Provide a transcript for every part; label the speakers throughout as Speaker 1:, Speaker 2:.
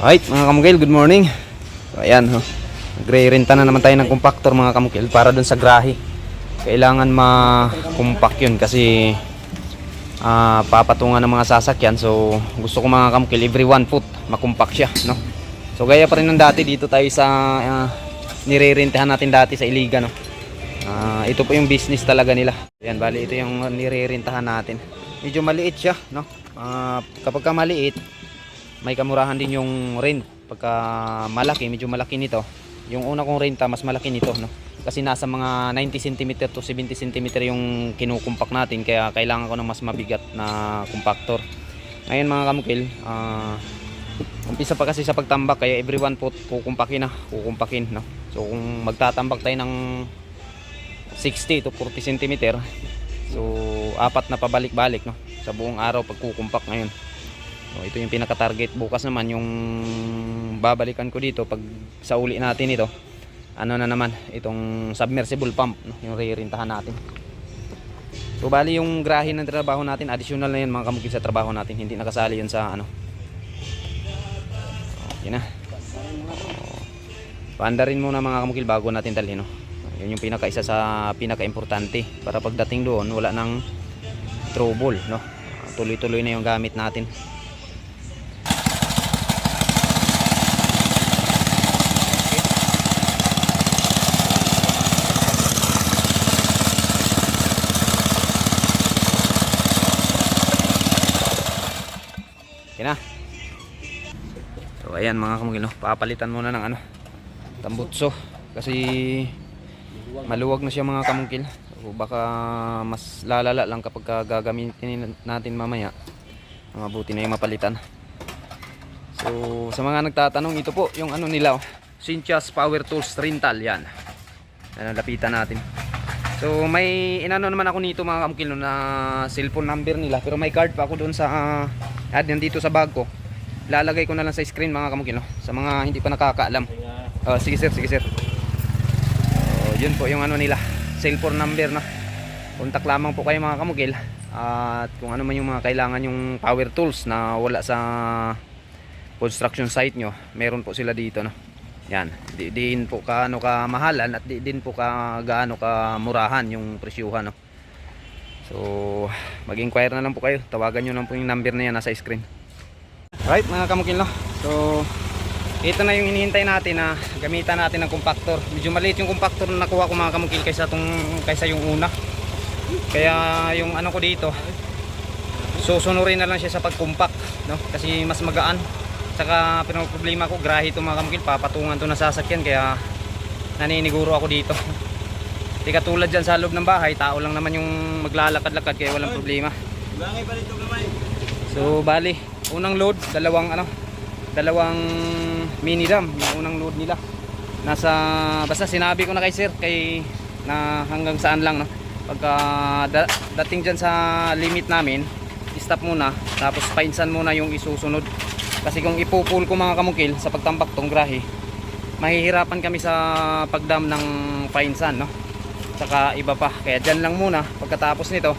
Speaker 1: Alright mga kamukil, good morning. So ayan ho, nagre-renta na naman tayo ng compactor mga kamukil para dun sa grahe. Kailangan ma-compact yun kasi papatungan ng mga sasakyan. So gusto ko mga kamukil every 1 foot makumpak siya, no? So gaya pa rin ng dati dito tayo sa nire-rentahan natin dati sa Iligan, no? Ito po yung business talaga nila. Ayan, bali ito yung nire-rentahan natin. Medyo maliit siya, no? Kapag ka maliit, may kamurahan din yung rent. Pagka malaki, medyo malaki nito. Yung una kong renta, mas malaki nito, no? Kasi nasa mga 90 cm to 70 cm yung kinukumpak natin. Kaya kailangan ko ng mas mabigat na compactor. Ngayon mga kamukil, umpisa pa kasi sa pagtambak. Kaya every 1 foot kukumpakin, no? So kung magtatambak tayo ng 60 to 40 cm, so apat na pabalik-balik, no? Sa buong araw pagkukumpak ngayon. So, ito yung pinaka-target. Bukas naman yung babalikan ko dito pag sa uli natin ito. Ano na naman, itong submersible pump, no? Yung re-rentahan natin. So bali yung grahe ng trabaho natin, additional na yun mga kamukil sa trabaho natin. Hindi nakasali yun sa ano. Okay na. Paandarin muna mga kamukil bago natin dalhin, no? Yun yung pinaka-isa sa pinaka-importante para pagdating doon wala nang trouble, no? Tuloy-tuloy na yung gamit natin. Na. So ayan mga kamukil, no? Papalitan muna ng ano, tambutso kasi maluwag na siya mga kamukil. So baka mas lalala lang kapag gagamitin natin mamaya. Mabuti na yung mapalitan. So sa mga nagtatanong, ito po yung ano nila, Cinchas Power Tools Rental, yan. Lapitan natin. So may inano naman ako nito mga kamukil, no, na cellphone number nila, pero may card pa ako doon sa yan dito sa bag ko. Lalagay ko na lang sa screen mga kamukil, no? Sa mga hindi pa nakakaalam. Sige sir, sige sir. Yun po yung ano nila, cellphone number, no? Kontak lamang po kayo mga kamukil. At kung ano man yung mga kailangan yung power tools na wala sa construction site nyo, meron po sila dito, no? Yan, di din po kaano ka mahalan at di din po ka gaano ka murahan yung presyuhan, no? So mag-inquire na lang po kayo, tawagan nyo lang po yung number na yan nasa screen. Alright mga kamukil, no? So ito na yung hinihintay natin na gamitan natin ng compactor. Medyo maliit yung compactor na nakuha ko mga kamukil kaysa yung una. Kaya yung ano ko dito, susunurin na lang siya sa pag-compact, no? Kasi mas magaan. Saka problema ko, grahe ito mga kamukil, papatungan to na sasakyan, kaya naniniguro ako dito. Di katulad dyan sa loob ng bahay, tao lang naman yung maglalakad-lakad, kaya walang problema. So bali, unang load, dalawang mini dam, yung unang load nila. Basta sinabi ko na kay sir, na hanggang saan lang, no? Pagka dating dyan sa limit namin, stop muna, tapos painsan muna yung isusunod. Kasi kung ipupul ko mga kamukil sa pagtambak tong grahe, mahihirapan kami sa pagdam ng painsan, no? Saka iba pa, kaya dyan lang muna. Pagkatapos nito,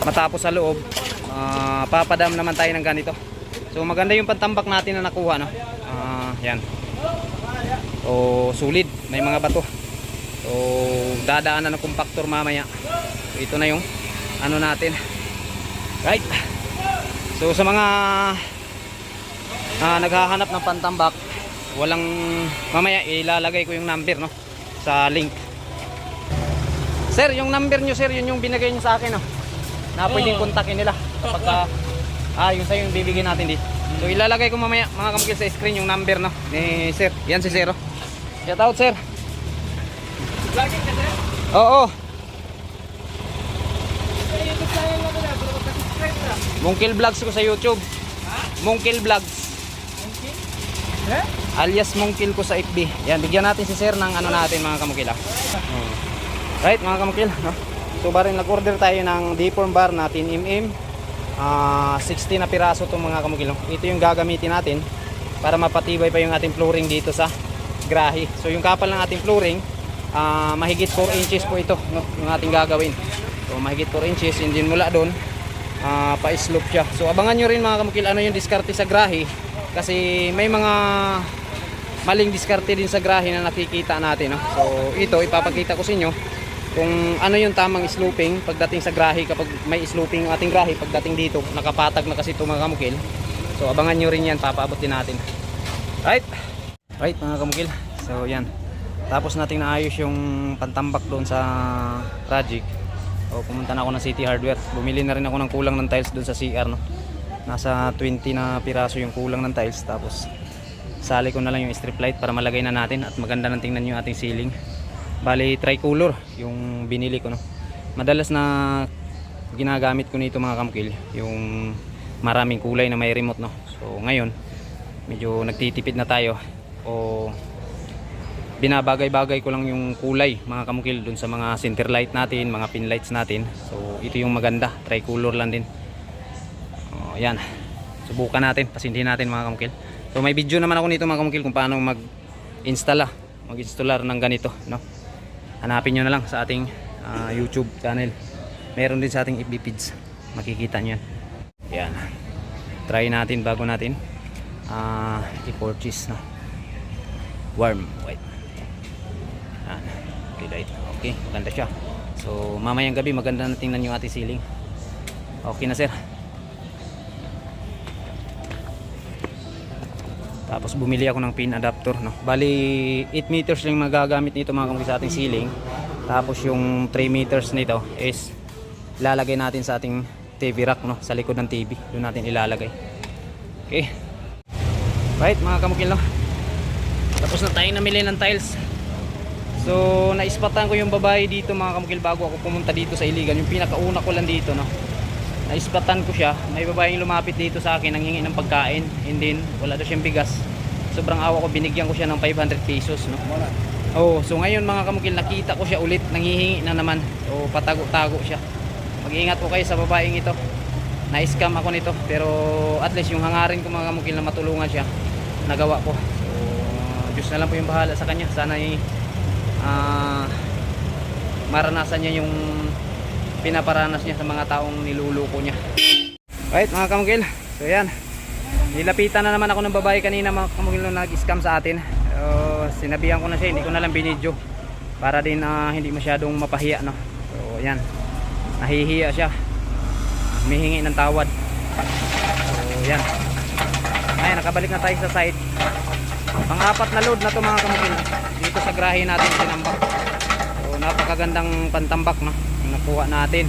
Speaker 1: matapos sa loob, papadam naman tayo ng ganito. So maganda yung pantambak natin na nakuha, no? Yan. O sulit, may mga bato. So dadaanan ng compactor mamaya. So, ito na yung ano natin. Right. So sa mga naghahanap ng pantambak, mamaya ilalagay ko yung number, no, sa link. Sir, yung number nyo sir, yun yung binigay nyo sa akin, no, na pwedeng kontakin nila kapag yung sa'yo yung bibigyan natin dito. So ilalagay ko mamaya mga kamukil sa screen yung number, no, ni sir. Yan si Zero. Shout out sir. Vlogging ka sir? Oo. Mungkil Vlogs ko sa YouTube. Ha? Mungkil Vlogs. Mungkil? Alias Mungkil ko sa FB. Yan, bigyan natin si sir ng ano natin mga kamukil. Right mga kamukil, no? So bari nag-order tayo ng deform bar na 10mm, 60 na piraso itong mga kamukil, no? Ito yung gagamitin natin para mapatibay pa yung ating flooring dito sa grahe. So yung kapal ng ating flooring, mahigit 4 inches po ito, no? Yung ating gagawin. So mahigit 4 inches, and then mula doon pa-slope siya. So abangan nyo rin mga kamukil ano yung diskarte sa grahe kasi may mga maling diskarte din sa grahe na nakikita natin, no? So ito ipapakita ko sa inyo kung ano yung tamang sloping pagdating sa grahe, kapag may sloping yung ating grahe pagdating dito. Nakapatag na kasi ito mga kamukil. So abangan nyo rin yan, papaabotin natin. Right mga kamukil. So yan, tapos natin naayos yung pantambak doon sa project. O pumunta na ako ng City Hardware, bumili na rin ako ng kulang ng tiles doon sa CR, no? Nasa 20 na piraso yung kulang ng tiles. Tapos sali ko na lang yung strip light para malagay na natin at maganda nang tingnan yung ating ceiling. Bali tricolor yung binili ko, no? Madalas na ginagamit ko nito mga kamukil, yung maraming kulay na may remote, no? So ngayon medyo nagtitipid na tayo, o binabagay-bagay ko lang yung kulay mga kamukil dun sa mga center light natin, mga pin lights natin. So ito yung maganda, tricolor lang din. Yan, subukan natin, pasindihin natin mga kamukil. So may video naman ako nito mga kamukil kung paano mag-installer ng ganito, no? Hanapin nyo na lang sa ating YouTube channel. Meron din sa ating FB page, makikita nyo yan. Yan, try natin bago natin i-purchase, no? Warm white. Yan, light. Okay, maganda siya. So mamayang gabi maganda na tingnan yung ating ceiling. Okay na sir. Tapos bumili ako ng pin adapter, no? Bali 8 meters lang magagamit nito mga kamukil sa ating ceiling. Tapos yung 3 meters nito is ilalagay natin sa ating TV rack, no? Sa likod ng TV, doon natin ilalagay. Okay. Right mga kamukil, no? Tapos na tayo namili ng tiles. So naispatan ko yung babae dito mga kamukil bago ako pumunta dito sa Iligan. Yung pinakauna ko lang dito, no? Naispatan ko siya. May babaeng lumapit dito sa akin, nanghingi ng pagkain, and then wala daw siyang bigas. Sobrang awa ko, binigyan ko siya ng 500 pesos, no? Oh, so ngayon mga kamukil, nakita ko siya ulit, nanghihingi na naman. So patago-tago siya. Mag-ingat po kayo sa babaeng ito. Na-scam ako nito, pero at least yung hangarin ko mga kamukil na matulungan siya, nagawa ko. So Diyos na lang po yung bahala sa kanya. Sana maranasan niya yung pinaparanas niya sa mga taong niluluko niya. Right mga kamukil, so yan, nilapitan na naman ako ng babae kanina mga kamukil nung nag-scam sa atin. Sinabihan ko na siya, hindi ko na lang binidyo para din hindi masyadong mapahiya, no? So yan, nahihiya siya, humihingi ng tawad. So yan, ay nakabalik na tayo sa site. Pang-apat na load na to mga kamukil dito sa grahe natin sinambak. So napakagandang pantambak, no, nakuha natin.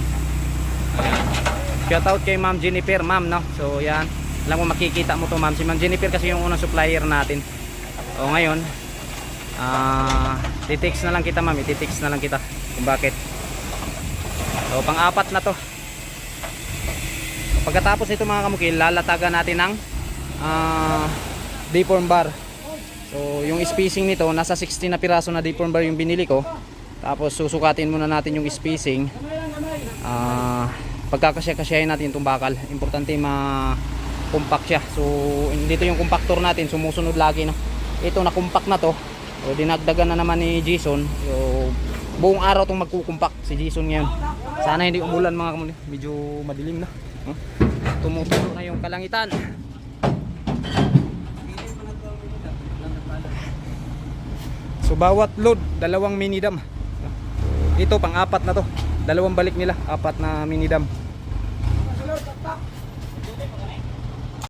Speaker 1: Shout out kay Ma'am Jennifer, ma'am, no? So yan, alam mo makikita mo to ma'am, si Ma'am Jennifer kasi yung unang supplier natin. O ngayon titext na lang kita ma'am, ititext na lang kita kung bakit. So pang-apat na to. Pagkatapos ito mga kamukil, lalatagan natin ng deform bar. So yung spacing nito, nasa 16 na piraso na deform bar yung binili ko. Tapos susukatin muna natin yung spacing. Pagkakasya-kasyahin natin itong bakal, importante ma-compact siya. So dito yung compactor natin sumusunod lagi, no? Ito na compact na to, so dinagdagan na naman ni Jason. So buong araw itong magkukumpak si Jason ngayon. Sana hindi umulan mga kamuli, medyo madilim na, huh? Tumutulo na yung kalangitan. So bawat load, 2 mini dam. Ito pang-apat na to, 2 balik nila, 4 na mini dam.